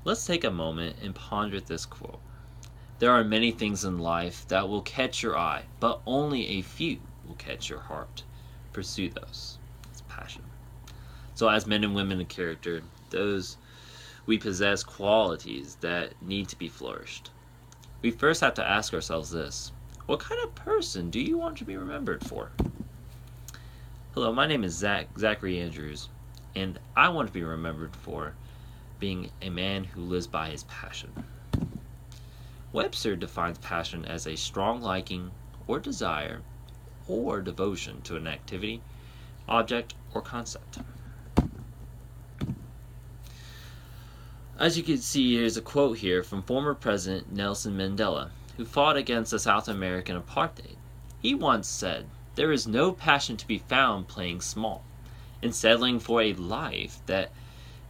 Let's take a moment and ponder this quote. There are many things in life that will catch your eye, but only a few will catch your heart. Pursue those. It's passion. So, as men and women of character, those we possess qualities that need to be flourished. We first have to ask ourselves this: what kind of person do you want to be remembered for? Hello, my name is Zachary Andrews, and I want to be remembered for being a man who lives by his passion. Webster defines passion as a strong liking or desire or devotion to an activity, object, or concept. As you can see, here's a quote here from former President Nelson Mandela, who fought against the South American apartheid. He once said, "There is no passion to be found playing small, in settling for a life that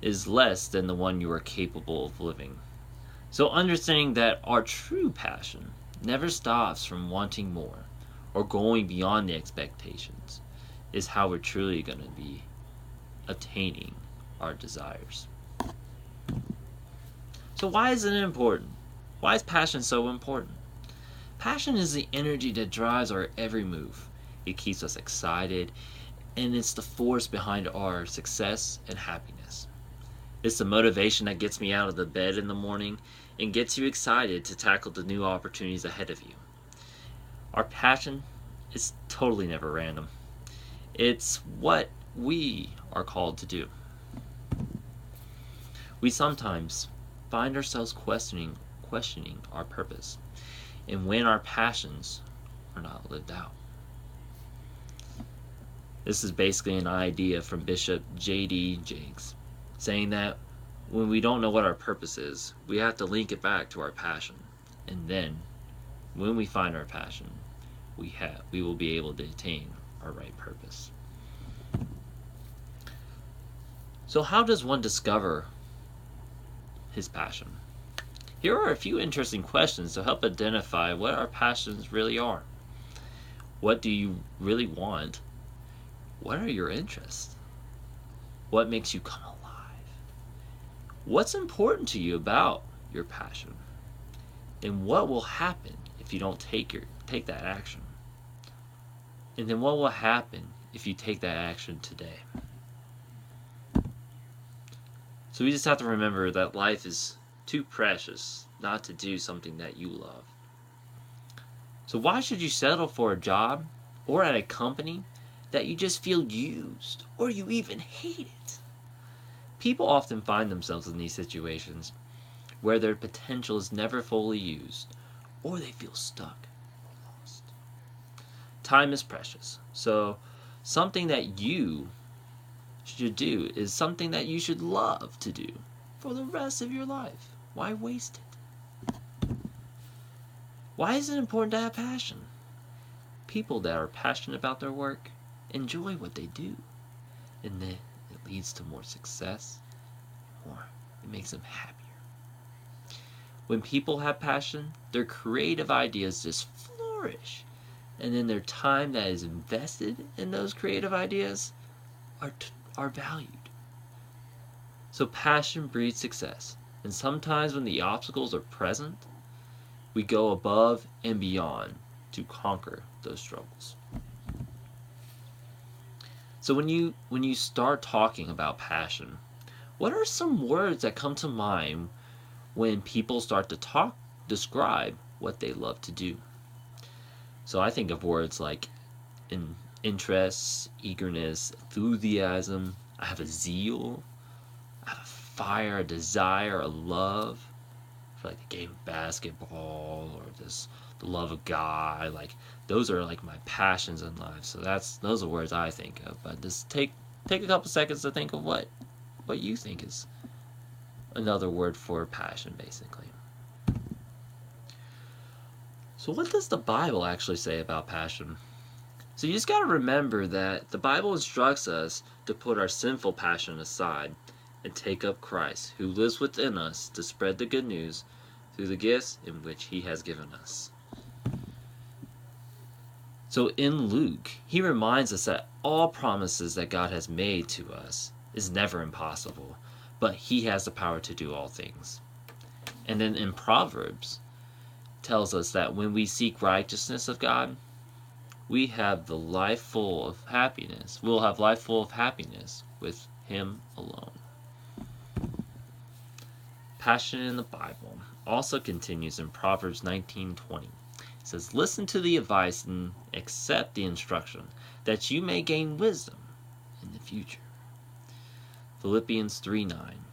is less than the one you are capable of living." So understanding that our true passion never stops from wanting more or going beyond the expectations is how we're truly going to be attaining our desires. So why is it important? Why is passion so important? Passion is the energy that drives our every move. It keeps us excited, and it's the force behind our success and happiness. It's the motivation that gets me out of the bed in the morning and gets you excited to tackle the new opportunities ahead of you. Our passion is totally never random. It's what we are called to do. We sometimes find ourselves questioning our purpose and when our passions are not lived out. This is basically an idea from Bishop J.D. Jakes, saying that when we don't know what our purpose is, we have to link it back to our passion. And then, when we find our passion, we will be able to attain our right purpose. So how does one discover his passion? Here are a few interesting questions to help identify what our passions really are. What do you really want? What are your interests? What makes you come alive? What's important to you about your passion? And what will happen if you don't take that action? And then what will happen if you take that action today? So we just have to remember that life is too precious not to do something that you love. So why should you settle for a job or at a company that you just feel used or you even hate it? People often find themselves in these situations where their potential is never fully used or they feel stuck or lost. Time is precious, so something that you should do is something that you should love to do for the rest of your life. Why waste it? Why is it important to have passion? People that are passionate about their work enjoy what they do, and then it leads to more success, or it makes them happier. When people have passion, their creative ideas just flourish, and then their time that is invested in those creative ideas are valued. So passion breeds success, and sometimes when the obstacles are present, we go above and beyond to conquer those struggles. So when you start talking about passion, what are some words that come to mind when people start to describe what they love to do? So I think of words like interest, eagerness, enthusiasm. I have a zeal, I have a fire, a desire, a love for like the game of basketball or just the love of God. Like those are like my passions in life. So those are words I think of. But just take a couple seconds to think of what you think is another word for passion, basically. So what does the Bible actually say about passion? So you just got to remember that the Bible instructs us to put our sinful passion aside and take up Christ, who lives within us to spread the good news through the gifts in which he has given us. So in Luke, he reminds us that all promises that God has made to us is never impossible, but he has the power to do all things. And then in Proverbs tells us that when we seek righteousness of God, we have the life full of happiness. We'll have life full of happiness with him alone. Passion in the Bible also continues in Proverbs 19:20. It says, "Listen to the advice and accept the instruction, that you may gain wisdom in the future." Philippians 3:9.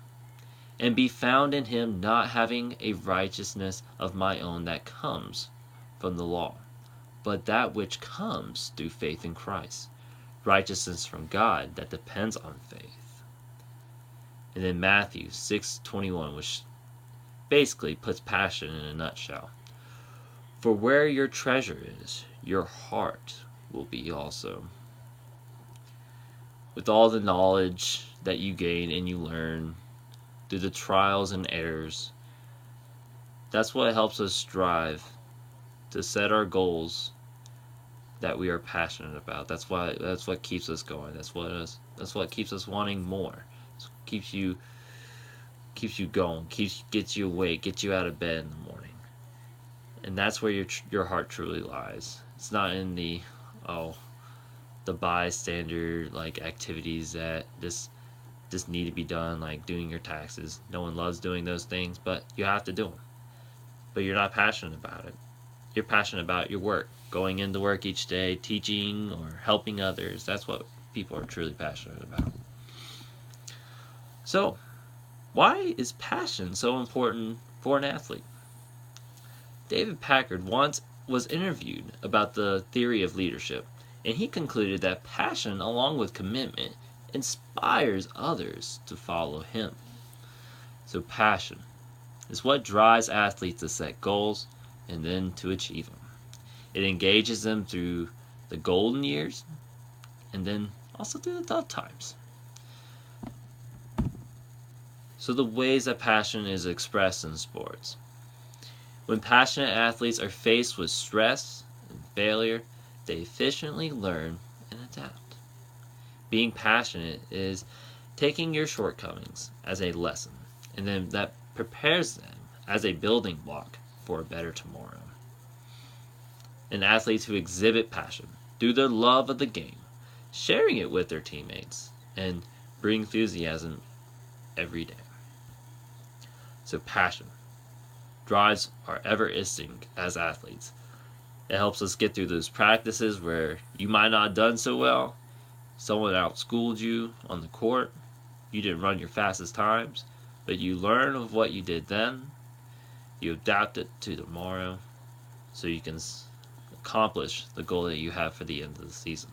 "And be found in him, not having a righteousness of my own that comes from the law, but that which comes through faith in Christ, righteousness from God that depends on faith." And then Matthew 6:21, which basically puts passion in a nutshell. "For where your treasure is, your heart will be also." With all the knowledge that you gain and you learn through the trials and errors, that's what helps us strive to set our goals that we are passionate about. That's what keeps us going. That's what keeps us wanting more. It keeps you going. Gets you awake. Gets you out of bed in the morning. And that's where your heart truly lies. It's not in the bystander like activities that just need to be done, like doing your taxes. No one loves doing those things, but you have to do them. But you're not passionate about it. You're passionate about your work, going into work each day, teaching or helping others. That's what people are truly passionate about. So, why is passion so important for an athlete? David Packard once was interviewed about the theory of leadership, and he concluded that passion, along with commitment, inspires others to follow him. So passion is what drives athletes to set goals and then to achieve them. It engages them through the golden years and then also through the tough times. So the ways that passion is expressed in sports. When passionate athletes are faced with stress and failure, they efficiently learn and adapt. Being passionate is taking your shortcomings as a lesson, and then that prepares them as a building block for a better tomorrow. And athletes who exhibit passion through their love of the game, sharing it with their teammates, and bring enthusiasm every day. So passion drives our ever instinct as athletes. It helps us get through those practices where you might not have done so well. Someone outschooled you on the court. You didn't run your fastest times, but you learn of what you did then. You adapt it to tomorrow so you can accomplish the goal that you have for the end of the season.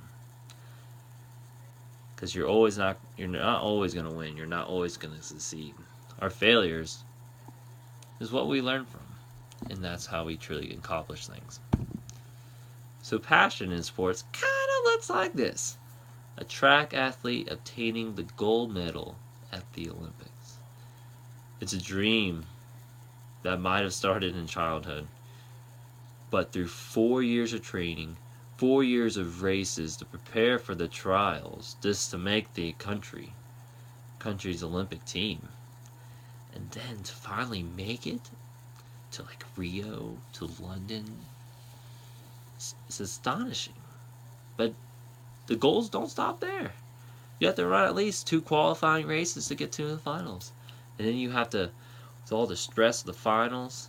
Because you're not always going to win. You're not always going to succeed. Our failures is what we learn from, and that's how we truly accomplish things. So passion in sports kind of looks like this. A track athlete obtaining the gold medal at the Olympics. It's a dream that might have started in childhood, but through 4 years of training, 4 years of races to prepare for the trials, just to make the country's Olympic team, and then to finally make it to like Rio, to London, it's astonishing. But the goals don't stop there. You have to run at least 2 qualifying races to get to the finals. And then you have to, with all the stress of the finals,